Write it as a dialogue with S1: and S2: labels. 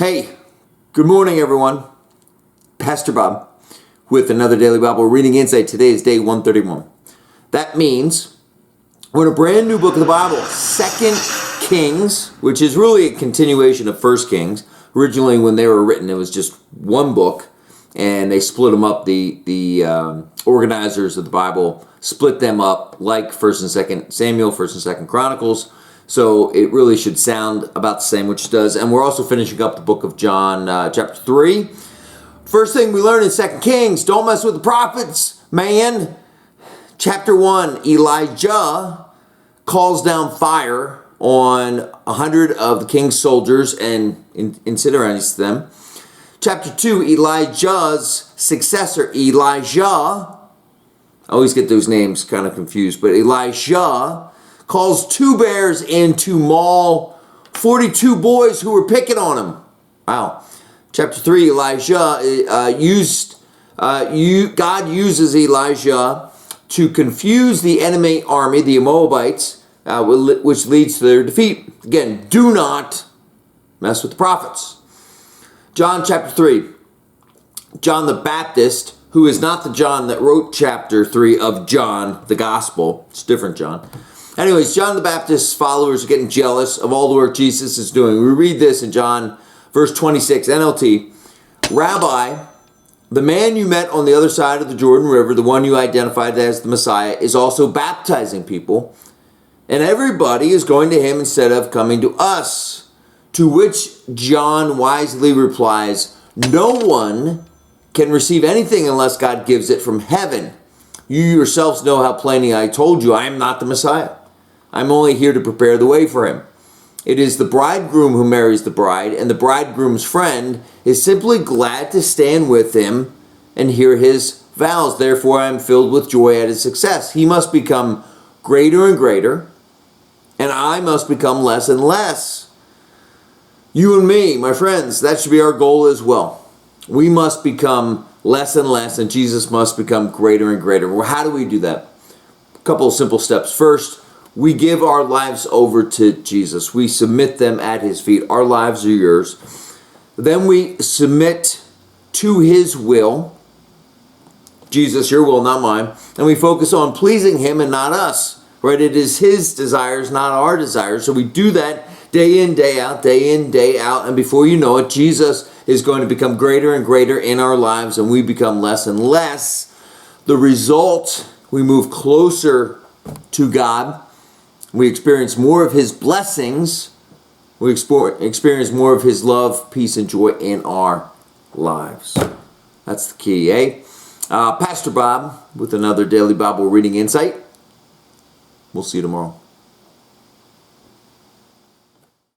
S1: Hey, good morning, everyone. Pastor Bob with another Daily Bible Reading Insight. Today is day 131. That means we're in a brand new book of the Bible, 2 Kings, which is really a continuation of 1 Kings. Originally, when they were written, it was just one book, and they split them up. The organizers of the Bible split them up like 1st and 2nd Samuel, 1st and 2nd Chronicles. So it really should sound about the same, which it does. And we're also finishing up the book of John, chapter 3. First thing we learn in 2 Kings, don't mess with the prophets, man. Chapter 1, Elijah calls down fire on 100 of the king's soldiers and incinerates them. Chapter 2, Elijah's successor, Elijah. I always get those names kind of confused, but Elijah calls 2 bears in to maul 42 boys who were picking on him. Wow. Chapter 3, God uses Elijah to confuse the enemy army, the Moabites, which leads to their defeat. Again, do not mess with the prophets. John chapter 3. John the Baptist, who is not the John that wrote chapter 3 of John, the Gospel. It's different John. Anyways, John the Baptist's followers are getting jealous of all the work Jesus is doing. We read this in John, verse 26, NLT. Rabbi, the man you met on the other side of the Jordan River, the one you identified as the Messiah, is also baptizing people, and everybody is going to him instead of coming to us. To which John wisely replies, no one can receive anything unless God gives it from heaven. You yourselves know how plainly I told you I am not the Messiah. I'm only here to prepare the way for him. It is the bridegroom who marries the bride, and the bridegroom's friend is simply glad to stand with him and hear his vows. Therefore, I am filled with joy at his success. He must become greater and greater, and I must become less and less. You and me, my friends, that should be our goal as well. We must become less and less, and Jesus must become greater and greater. Well, how do we do that? A couple of simple steps. First, we give our lives over to Jesus. We submit them at his feet. Our lives are yours. Then we submit to his will. Jesus, your will, not mine. And we focus on pleasing him and not us. Right? It is his desires, not our desires. So we do that day in, day out, day in, day out. And before you know it, Jesus is going to become greater and greater in our lives, and we become less and less. The result, we move closer to God. We experience more of his blessings. We experience more of his love, peace, and joy in our lives. That's the key, eh? Pastor Bob with another Daily Bible Reading Insight. We'll see you tomorrow.